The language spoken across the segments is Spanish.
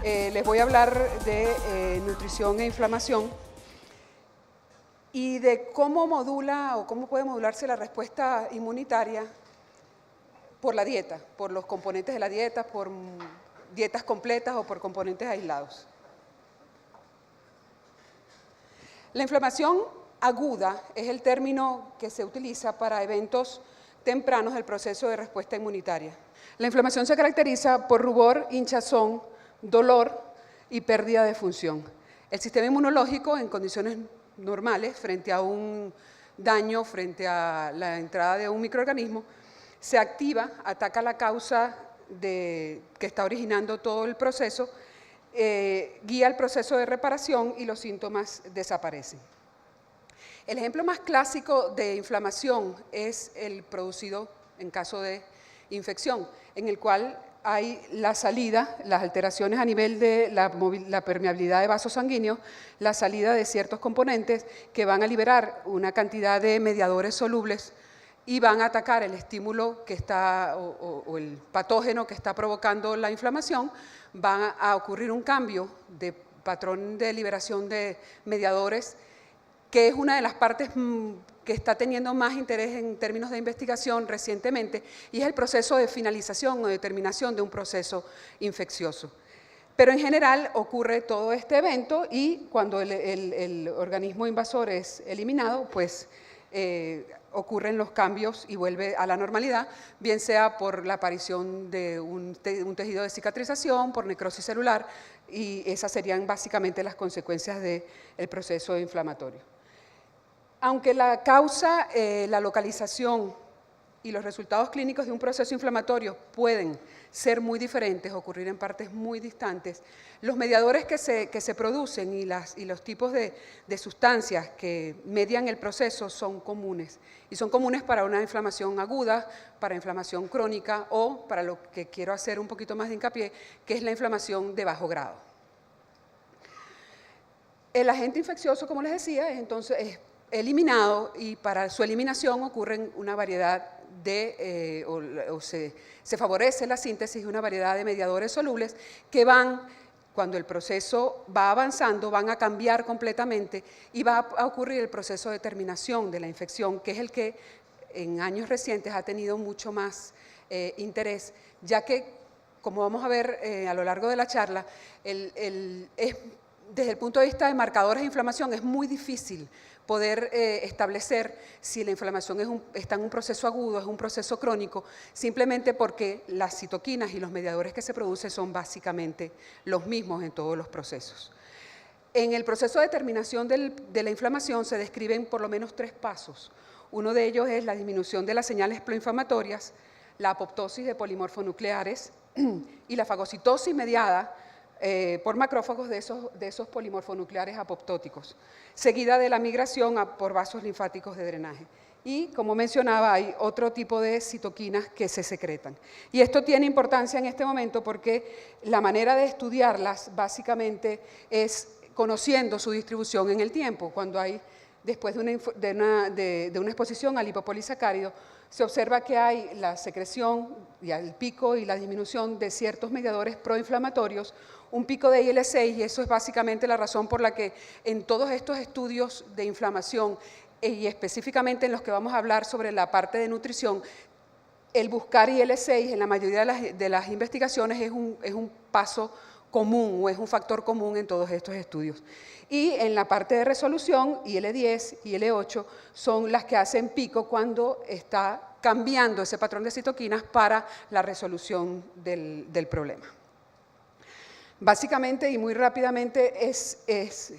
Les voy a hablar de nutrición e inflamación y de cómo modula o cómo puede modularse la respuesta inmunitaria por la dieta, por los componentes de la dieta, por dietas completas o por componentes aislados. La inflamación aguda es el término que se utiliza para eventos tempranos del proceso de respuesta inmunitaria. La inflamación se caracteriza por rubor, hinchazón, dolor y pérdida de función. El sistema inmunológico en condiciones normales, frente a un daño, frente a la entrada de un microorganismo, se activa, ataca la causa que está originando todo el proceso, guía el proceso de reparación y los síntomas desaparecen. El ejemplo más clásico de inflamación es el producido en caso de infección, en el cual hay la salida, las alteraciones a nivel de la permeabilidad de vasos sanguíneos, la salida de ciertos componentes que van a liberar una cantidad de mediadores solubles y van a atacar el estímulo que está, o el patógeno que está provocando la inflamación. Va a ocurrir un cambio de patrón de liberación de mediadores, que es una de las partes que está teniendo más interés en términos de investigación recientemente, y es el proceso de finalización o de terminación de un proceso infeccioso. Pero en general ocurre todo este evento y cuando el organismo invasor es eliminado, pues ocurren los cambios y vuelve a la normalidad, bien sea por la aparición de un tejido de cicatrización, por necrosis celular, y esas serían básicamente las consecuencias del proceso inflamatorio. Aunque la causa, la localización y los resultados clínicos de un proceso inflamatorio pueden ser muy diferentes, ocurrir en partes muy distantes, los mediadores que se producen y los tipos de sustancias que median el proceso son comunes. Y son comunes para una inflamación aguda, para inflamación crónica o para lo que quiero hacer un poquito más de hincapié, que es la inflamación de bajo grado. El agente infeccioso, como les decía, es eliminado, y para su eliminación ocurren una variedad de, se favorece la síntesis de una variedad de mediadores solubles que van, cuando el proceso va avanzando, van a cambiar completamente y va a ocurrir el proceso de terminación de la infección, que es el que en años recientes ha tenido mucho más interés, ya que, como vamos a ver a lo largo de la charla, desde el punto de vista de marcadores de inflamación es muy difícil poder establecer si la inflamación está en un proceso agudo, es un proceso crónico, simplemente porque las citoquinas y los mediadores que se producen son básicamente los mismos en todos los procesos. En el proceso de terminación de la inflamación se describen por lo menos 3 pasos. Uno de ellos es la disminución de las señales proinflamatorias, la apoptosis de polimorfonucleares y la fagocitosis mediada por macrófagos de esos polimorfonucleares apoptóticos, seguida de la migración por vasos linfáticos de drenaje. Y, como mencionaba, hay otro tipo de citoquinas que se secretan. Y esto tiene importancia en este momento porque la manera de estudiarlas básicamente es conociendo su distribución en el tiempo. Cuando hay, después de una exposición al lipopolisacárido, se observa que hay la secreción y el pico y la disminución de ciertos mediadores proinflamatorios, un pico de IL-6, y eso es básicamente la razón por la que en todos estos estudios de inflamación, y específicamente en los que vamos a hablar sobre la parte de nutrición, el buscar IL-6 en la mayoría de las investigaciones es un paso común o es un factor común en todos estos estudios. Y en la parte de resolución, IL-10 y IL-8 son las que hacen pico cuando está cambiando ese patrón de citoquinas para la resolución del problema. Básicamente y muy rápidamente es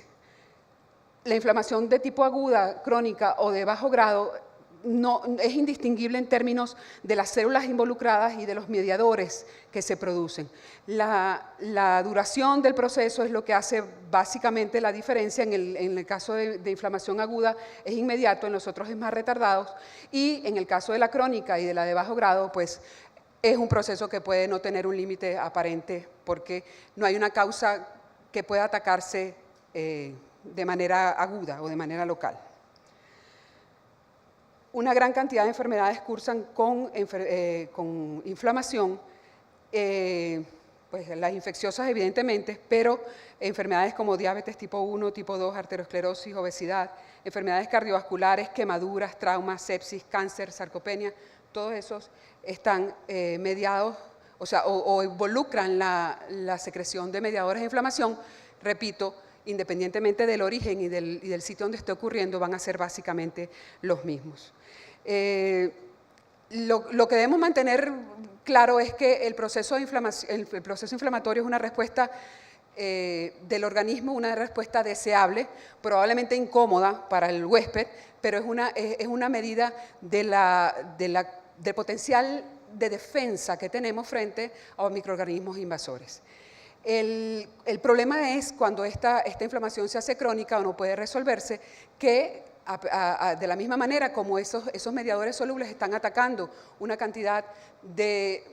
la inflamación de tipo aguda, crónica o de bajo grado, no es indistinguible en términos de las células involucradas y de los mediadores que se producen. La duración del proceso es lo que hace básicamente la diferencia. En el caso de inflamación aguda es inmediato, en los otros es más retardado, y en el caso de la crónica y de la de bajo grado, pues es un proceso que puede no tener un límite aparente porque no hay una causa que pueda atacarse de manera aguda o de manera local. Una gran cantidad de enfermedades cursan con inflamación pues las infecciosas evidentemente, pero enfermedades como diabetes tipo 1, tipo 2, arteriosclerosis, obesidad, enfermedades cardiovasculares, quemaduras, traumas, sepsis, cáncer, sarcopenia, todos esos están mediados, o involucran la secreción de mediadores de inflamación, repito, independientemente del origen y del sitio donde esté ocurriendo, van a ser básicamente los mismos. Lo que debemos mantener claro es que el proceso inflamatorio es una respuesta del organismo, una respuesta deseable, probablemente incómoda para el huésped, pero es una medida del potencial de defensa que tenemos frente a los microorganismos invasores. El problema es cuando esta inflamación se hace crónica o no puede resolverse, que de la misma manera como esos mediadores solubles están atacando una cantidad de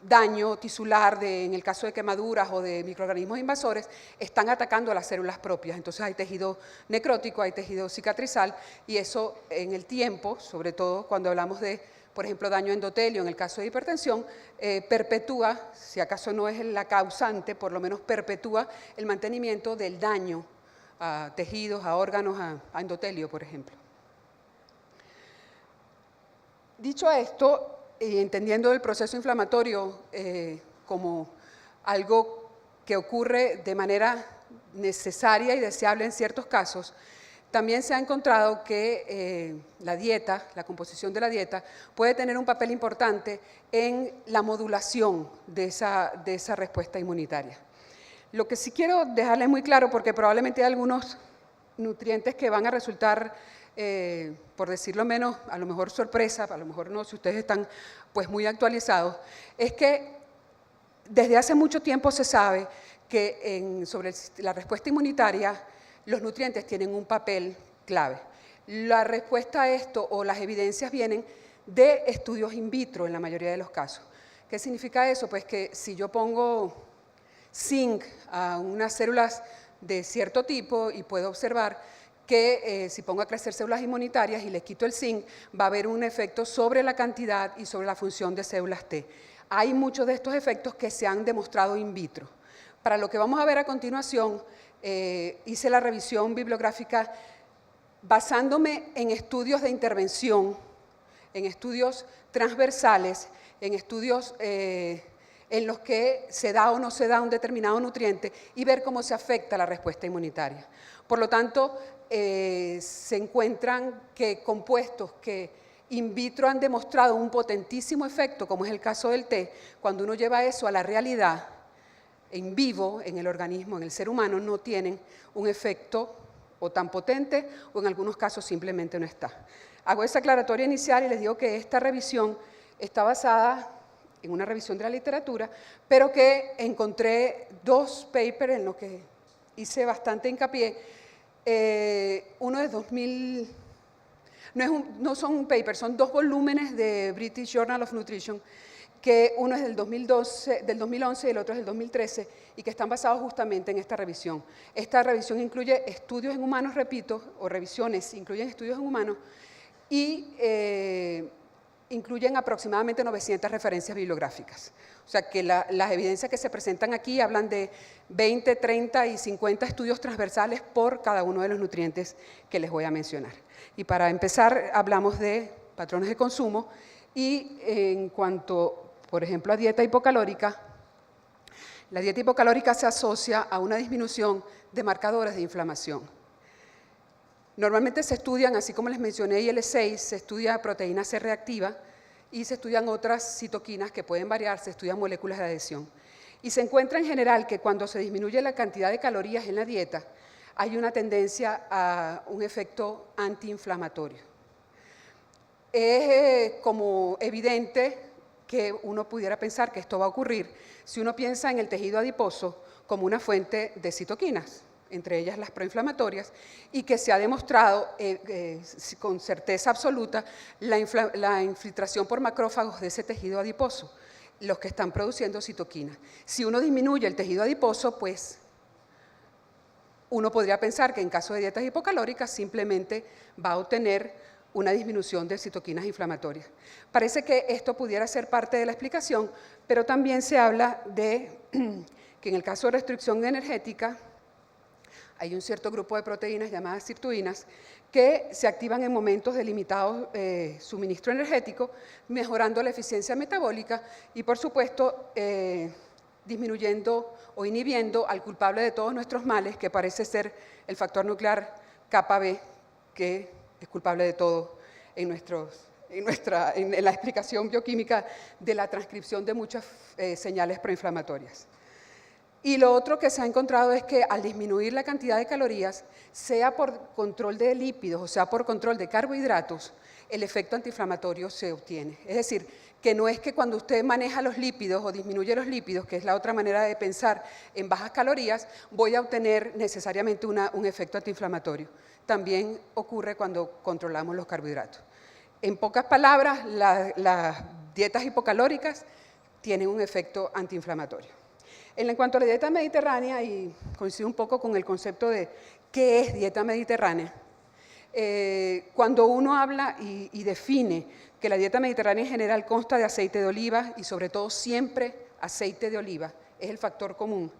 daño tisular, en el caso de quemaduras o de microorganismos invasores, están atacando a las células propias. Entonces hay tejido necrótico, hay tejido cicatrizal, y eso en el tiempo, sobre todo cuando hablamos de, por ejemplo, daño endotelio, en el caso de hipertensión, perpetúa, si acaso no es la causante, por lo menos perpetúa el mantenimiento del daño a tejidos, a órganos, a endotelio, por ejemplo. Dicho esto, y entendiendo el proceso inflamatorio como algo que ocurre de manera necesaria y deseable en ciertos casos, también se ha encontrado que la dieta, la composición de la dieta, puede tener un papel importante en la modulación de esa respuesta inmunitaria. Lo que sí quiero dejarles muy claro, porque probablemente hay algunos nutrientes que van a resultar, por decirlo menos, a lo mejor sorpresa, a lo mejor no, si ustedes están pues muy actualizados, es que desde hace mucho tiempo se sabe que sobre la respuesta inmunitaria los nutrientes tienen un papel clave. La respuesta a esto o las evidencias vienen de estudios in vitro en la mayoría de los casos. ¿Qué significa eso? Pues que si yo pongo zinc a unas células de cierto tipo y puedo observar que si pongo a crecer células inmunitarias y les quito el zinc, va a haber un efecto sobre la cantidad y sobre la función de células T. Hay muchos de estos efectos que se han demostrado in vitro. Para lo que vamos a ver a continuación, hice la revisión bibliográfica basándome en estudios de intervención, en estudios transversales, en estudios en los que se da o no se da un determinado nutriente y ver cómo se afecta la respuesta inmunitaria. Por lo tanto, se encuentran que compuestos que in vitro han demostrado un potentísimo efecto, como es el caso del té, cuando uno lleva eso a la realidad, en vivo, en el organismo, en el ser humano, no tienen un efecto o tan potente o en algunos casos simplemente no está. Hago esa aclaratoria inicial y les digo que esta revisión está basada en una revisión de la literatura, pero que encontré dos papers en los que hice bastante hincapié. Uno de 2000, no son un paper, son dos volúmenes de British Journal of Nutrition, que uno es del 2011 y el otro es del 2013, y que están basados justamente en esta revisión. Esta revisión incluye estudios en humanos, repito, o revisiones incluyen estudios en humanos, y incluyen aproximadamente 900 referencias bibliográficas. O sea que las evidencias que se presentan aquí hablan de 20, 30 y 50 estudios transversales por cada uno de los nutrientes que les voy a mencionar. Y para empezar, hablamos de patrones de consumo y en cuanto, por ejemplo, a dieta hipocalórica, la dieta hipocalórica se asocia a una disminución de marcadores de inflamación. Normalmente se estudian, así como les mencioné, IL-6, se estudia proteína C reactiva y se estudian otras citoquinas que pueden variar, se estudian moléculas de adhesión. Y se encuentra en general que cuando se disminuye la cantidad de calorías en la dieta, hay una tendencia a un efecto antiinflamatorio. Es como evidente que uno pudiera pensar que esto va a ocurrir si uno piensa en el tejido adiposo como una fuente de citoquinas, entre ellas las proinflamatorias, y que se ha demostrado con certeza absoluta la infiltración por macrófagos de ese tejido adiposo, los que están produciendo citoquinas. Si uno disminuye el tejido adiposo, pues uno podría pensar que en caso de dietas hipocalóricas simplemente va a obtener una disminución de citoquinas inflamatorias. Parece que esto pudiera ser parte de la explicación, pero también se habla de que en el caso de restricción energética hay un cierto grupo de proteínas llamadas sirtuinas que se activan en momentos de limitado suministro energético, mejorando la eficiencia metabólica y, por supuesto, disminuyendo o inhibiendo al culpable de todos nuestros males, que parece ser el factor nuclear kappa B, que es culpable de todo en la explicación bioquímica de la transcripción de muchas señales proinflamatorias. Y lo otro que se ha encontrado es que al disminuir la cantidad de calorías, sea por control de lípidos o sea por control de carbohidratos, el efecto antiinflamatorio se obtiene. Es decir, que no es que cuando usted maneja los lípidos o disminuye los lípidos, que es la otra manera de pensar en bajas calorías, voy a obtener necesariamente un efecto antiinflamatorio. También ocurre cuando controlamos los carbohidratos. En pocas palabras, las dietas hipocalóricas tienen un efecto antiinflamatorio. En cuanto a la dieta mediterránea, y coincido un poco con el concepto de qué es dieta mediterránea, cuando uno habla y define que la dieta mediterránea en general consta de aceite de oliva y sobre todo siempre aceite de oliva, es el factor común,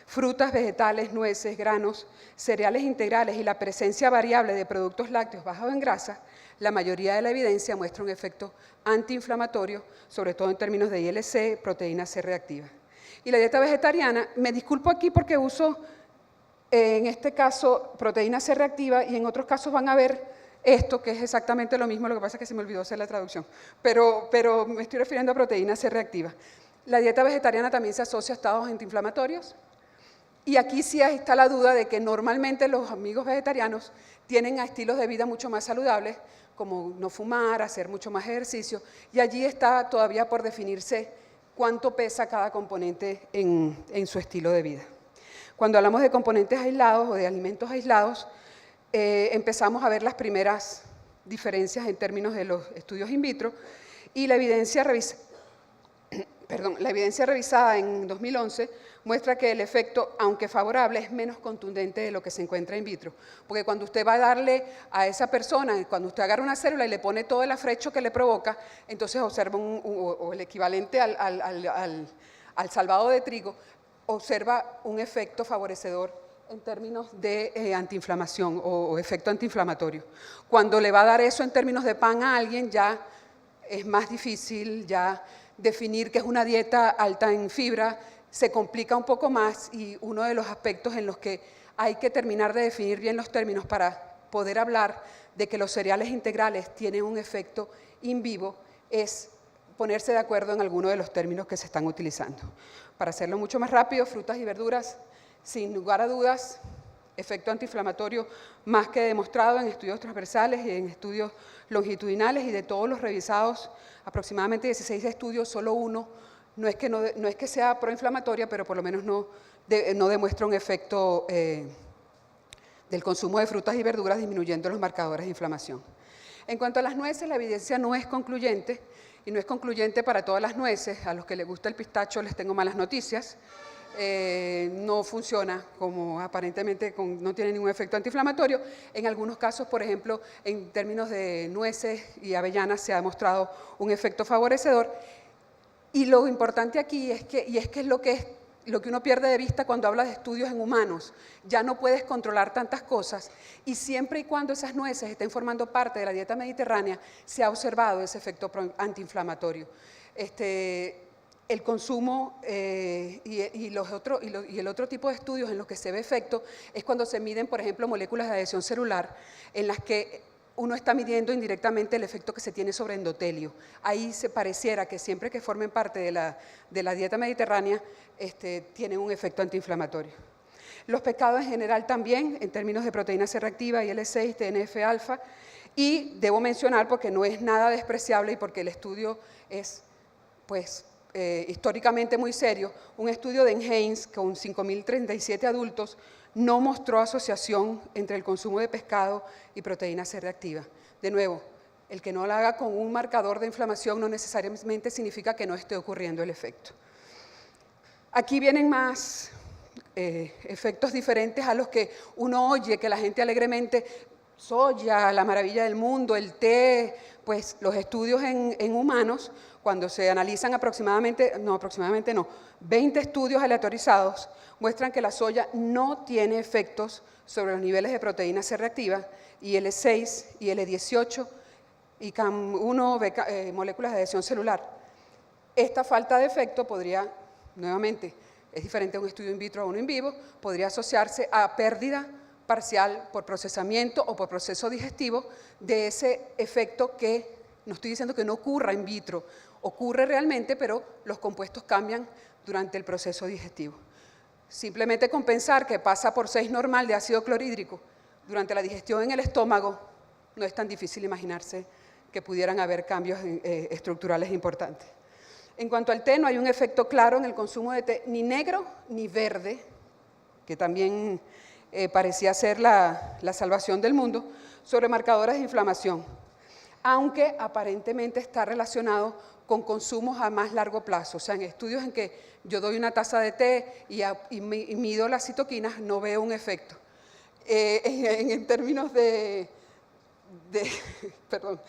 frutas, vegetales, nueces, granos, cereales integrales y la presencia variable de productos lácteos bajos en grasa, la mayoría de la evidencia muestra un efecto antiinflamatorio, sobre todo en términos de ILC, proteína C reactiva. Y la dieta vegetariana, me disculpo aquí porque uso, en este caso, proteína C reactiva y en otros casos van a ver esto, que es exactamente lo mismo, lo que pasa es que se me olvidó hacer la traducción, pero me estoy refiriendo a proteína C reactiva. La dieta vegetariana también se asocia a estados antiinflamatorios y aquí sí está la duda de que normalmente los amigos vegetarianos tienen estilos de vida mucho más saludables, como no fumar, hacer mucho más ejercicio, y allí está todavía por definirse cuánto pesa cada componente en su estilo de vida. Cuando hablamos de componentes aislados o de alimentos aislados, empezamos a ver las primeras diferencias en términos de los estudios in vitro y la evidencia revisada en 2011 muestra que el efecto, aunque favorable, es menos contundente de lo que se encuentra in vitro. Porque cuando usted va a darle a esa persona, cuando usted agarra una célula y le pone todo el afrecho que le provoca, entonces observa o el equivalente al salvado de trigo, observa un efecto favorecedor en términos de antiinflamación o efecto antiinflamatorio. Cuando le va a dar eso en términos de pan a alguien, ya es más difícil ya definir que es una dieta alta en fibra, se complica un poco más y uno de los aspectos en los que hay que terminar de definir bien los términos para poder hablar de que los cereales integrales tienen un efecto in vivo es ponerse de acuerdo en alguno de los términos que se están utilizando. Para hacerlo mucho más rápido, frutas y verduras, sin lugar a dudas, efecto antiinflamatorio más que demostrado en estudios transversales y en estudios longitudinales, y de todos los revisados, aproximadamente 16 estudios, solo uno, no es que sea proinflamatoria, pero por lo menos no demuestra un efecto del consumo de frutas y verduras disminuyendo los marcadores de inflamación. En cuanto a las nueces, la evidencia no es concluyente, y no es concluyente para todas las nueces. A los que les gusta el pistacho les tengo malas noticias. No funciona, como aparentemente no tiene ningún efecto antiinflamatorio. En algunos casos, por ejemplo, en términos de nueces y avellanas se ha demostrado un efecto favorecedor. Y lo importante aquí es lo que uno pierde de vista cuando habla de estudios en humanos. Ya no puedes controlar tantas cosas y siempre y cuando esas nueces estén formando parte de la dieta mediterránea, se ha observado ese efecto antiinflamatorio. El consumo y el otro tipo de estudios en los que se ve efecto es cuando se miden, por ejemplo, moléculas de adhesión celular, en las que uno está midiendo indirectamente el efecto que se tiene sobre endotelio. Ahí se pareciera que siempre que formen parte de la dieta mediterránea tienen un efecto antiinflamatorio. Los pescados en general también, en términos de proteína C reactiva, IL-6, TNF-alfa, y debo mencionar, porque no es nada despreciable y porque el estudio es, pues, históricamente muy serio, un estudio de Enhains con 5.037 adultos no mostró asociación entre el consumo de pescado y proteína C reactiva. De nuevo, el que no lo haga con un marcador de inflamación no necesariamente significa que no esté ocurriendo el efecto. Aquí vienen más efectos diferentes a los que uno oye que la gente alegremente soya, la maravilla del mundo, el té, pues los estudios en humanos, cuando se analizan aproximadamente 20 estudios aleatorizados, muestran que la soya no tiene efectos sobre los niveles de proteína C reactiva, IL-6, IL-18 y CAM1, moléculas de adhesión celular. Esta falta de efecto podría, nuevamente, es diferente a un estudio in vitro a uno in vivo, podría asociarse a pérdida parcial por procesamiento o por proceso digestivo de ese efecto que, no estoy diciendo que no ocurra in vitro, ocurre realmente, pero los compuestos cambian durante el proceso digestivo. Simplemente con pensar que pasa por 6 normal de ácido clorhídrico durante la digestión en el estómago, no es tan difícil imaginarse que pudieran haber cambios estructurales importantes. En cuanto al té, no hay un efecto claro en el consumo de té, ni negro ni verde, que también parecía ser la salvación del mundo, sobre marcadores de inflamación, aunque aparentemente está relacionado con consumos a más largo plazo. O sea, en estudios en que yo doy una taza de té y mido las citoquinas, no veo un efecto. En términos perdón,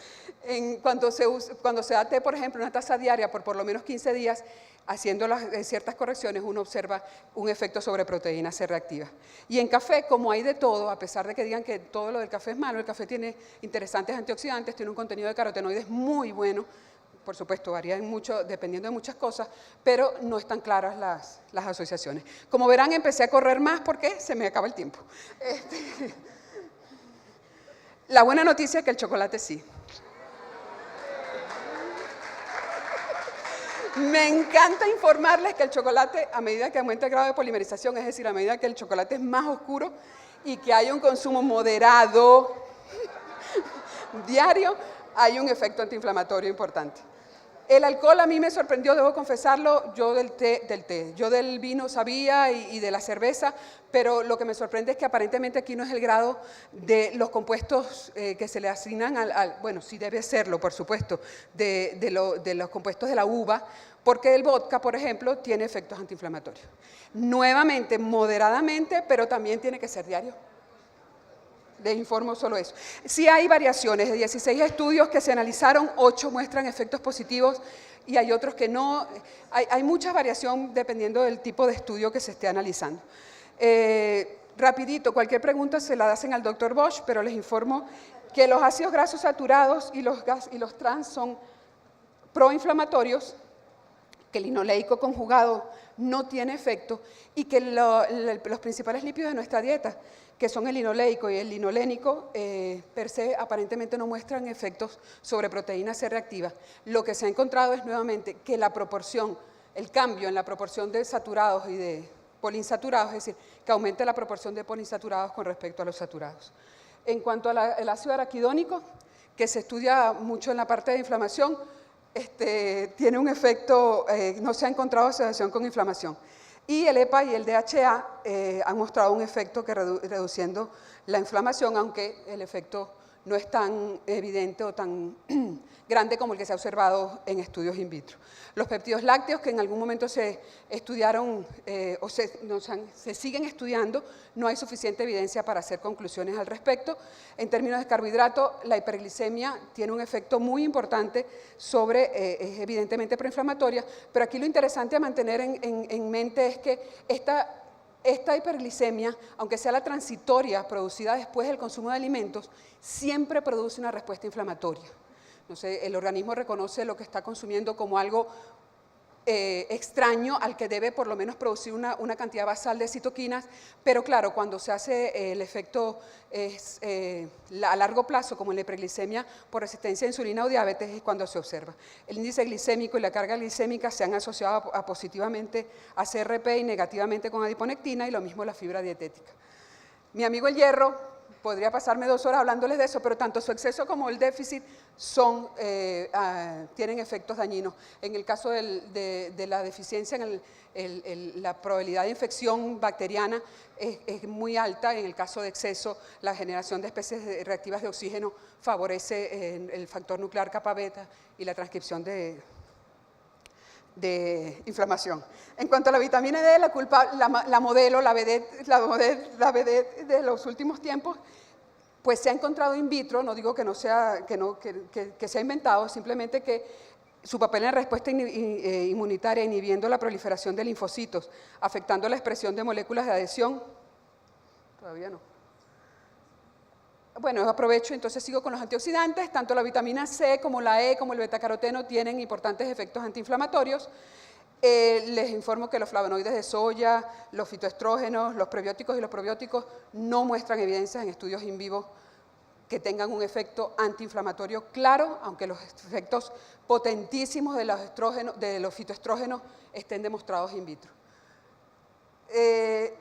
cuando se da té, por ejemplo, una taza diaria por lo menos 15 días, haciendo ciertas correcciones, uno observa un efecto sobre proteína C reactiva. Y en café, como hay de todo, a pesar de que digan que todo lo del café es malo, el café tiene interesantes antioxidantes, tiene un contenido de carotenoides muy bueno, por supuesto, varía mucho dependiendo de muchas cosas, pero no están claras las asociaciones. Como verán, empecé a correr más porque se me acaba el tiempo. La buena noticia es que el chocolate sí. Me encanta informarles que el chocolate, a medida que aumenta el grado de polimerización, es decir, a medida que el chocolate es más oscuro y que hay un consumo moderado diario, hay un efecto antiinflamatorio importante. El alcohol a mí me sorprendió, debo confesarlo, yo yo del vino sabía y de la cerveza, pero lo que me sorprende es que aparentemente aquí no es el grado de los compuestos que se le asignan bueno, sí debe serlo, por supuesto, de los compuestos de la uva, porque el vodka, por ejemplo, tiene efectos antiinflamatorios. Nuevamente, moderadamente, pero también tiene que ser diario. Les informo solo eso. Sí hay variaciones, de 16 estudios que se analizaron, 8 muestran efectos positivos y hay otros que no. Hay mucha variación dependiendo del tipo de estudio que se esté analizando. Rapidito, cualquier pregunta se la hacen al doctor Bosch, pero les informo que los ácidos grasos saturados y los trans son proinflamatorios, que el linoleico conjugado no tiene efecto y que los principales lípidos de nuestra dieta, que son el linoleico y el linolénico, per se aparentemente no muestran efectos sobre proteína C reactiva. Lo que se ha encontrado es nuevamente que la proporción, el cambio en la proporción de saturados y de poliinsaturados, es decir, que aumente la proporción de poliinsaturados con respecto a los saturados. En cuanto al ácido araquidónico, que se estudia mucho en la parte de inflamación, tiene un efecto, no se ha encontrado asociación con inflamación. Y el EPA y el DHA han mostrado un efecto que reduciendo la inflamación, aunque el efecto no es tan evidente o tan grande como el que se ha observado en estudios in vitro. Los péptidos lácteos, que en algún momento se estudiaron o se siguen estudiando, no hay suficiente evidencia para hacer conclusiones al respecto. En términos de carbohidratos, la hiperglicemia tiene un efecto muy importante es evidentemente proinflamatoria, pero aquí lo interesante a mantener en mente es que esta hiperglicemia, aunque sea la transitoria producida después del consumo de alimentos, siempre produce una respuesta inflamatoria. No sé, el organismo reconoce lo que está consumiendo como algo extraño al que debe por lo menos producir una cantidad basal de citoquinas, pero claro, cuando se hace el efecto a largo plazo, como en la hiperglicemia por resistencia a insulina o diabetes, es cuando se observa. El índice glicémico y la carga glicémica se han asociado positivamente a CRP y negativamente con adiponectina, y lo mismo la fibra dietética. Mi amigo el hierro, podría pasarme 2 horas hablándoles de eso, pero tanto su exceso como el déficit tienen efectos dañinos. En el caso de la deficiencia, la probabilidad de infección bacteriana es muy alta. En el caso de exceso, la generación de especies reactivas de oxígeno favorece el factor nuclear kappa beta y la transcripción de inflamación. En cuanto a la vitamina D, la modelo, la vedette de los últimos tiempos, pues se ha encontrado in vitro, no digo que, no sea, que sea inventado, simplemente que su papel en la respuesta inmunitaria inhibiendo la proliferación de linfocitos, afectando la expresión de moléculas de adhesión, todavía no. Bueno, aprovecho, entonces sigo con los antioxidantes, tanto la vitamina C como la E como el betacaroteno tienen importantes efectos antiinflamatorios. Les informo que los flavonoides de soya, los fitoestrógenos, los prebióticos y los probióticos no muestran evidencias en estudios in vivo que tengan un efecto antiinflamatorio claro, aunque los efectos potentísimos de los fitoestrógenos estén demostrados in vitro.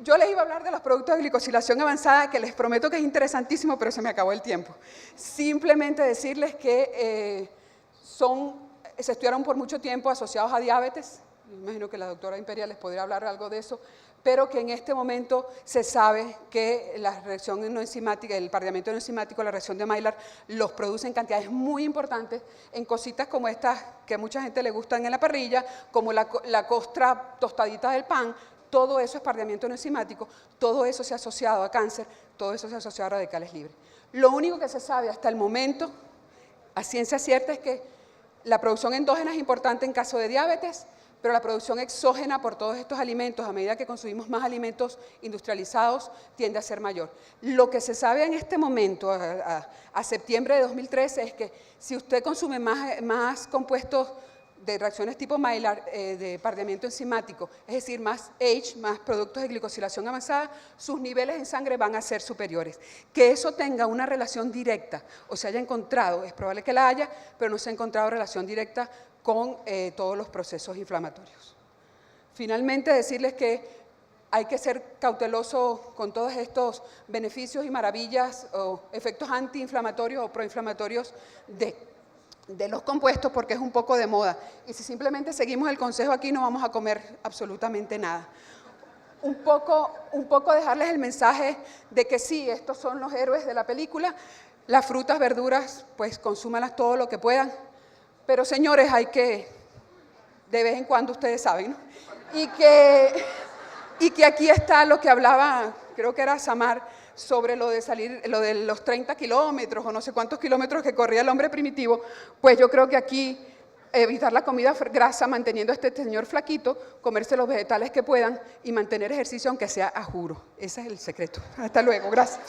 Yo les iba a hablar de los productos de glicosilación avanzada, que les prometo que es interesantísimo, pero se me acabó el tiempo. Simplemente decirles que se estudiaron por mucho tiempo asociados a diabetes. Me imagino que la doctora Imperia les podría hablar algo de eso, pero que en este momento se sabe que la reacción enzimática, el parlamento enzimático, la reacción de Maillard, los produce en cantidades muy importantes en cositas como estas que a mucha gente le gustan en la parrilla, como la costra tostadita del pan. Todo eso es parlamento enzimático, todo eso se ha asociado a cáncer, todo eso se ha asociado a radicales libres. Lo único que se sabe hasta el momento, a ciencia cierta, es que la producción endógena es importante en caso de diabetes, pero la producción exógena por todos estos alimentos, a medida que consumimos más alimentos industrializados, tiende a ser mayor. Lo que se sabe en este momento, a septiembre de 2013, es que si usted consume más compuestos de reacciones tipo Maillard, de parlamiento enzimático, es decir, más H, más productos de glicosilación avanzada, sus niveles en sangre van a ser superiores. Que eso tenga una relación directa o se haya encontrado, es probable que la haya, pero no se ha encontrado relación directa con todos los procesos inflamatorios. Finalmente, decirles que hay que ser cauteloso con todos estos beneficios y maravillas o efectos antiinflamatorios o proinflamatorios de los compuestos, porque es un poco de moda. Y si simplemente seguimos el consejo aquí, no vamos a comer absolutamente nada. Un poco dejarles el mensaje de que sí, estos son los héroes de la película. Las frutas, verduras, pues consúmanlas todo lo que puedan. Pero señores, hay que, de vez en cuando ustedes saben, ¿no? Y que aquí está lo que hablaba, creo que era Samar, sobre lo de los 30 kilómetros o no sé cuántos kilómetros que corría el hombre primitivo. Pues yo creo que aquí evitar la comida grasa, manteniendo a este señor flaquito, comerse los vegetales que puedan y mantener ejercicio aunque sea a juro. Ese es el secreto. Hasta luego, gracias.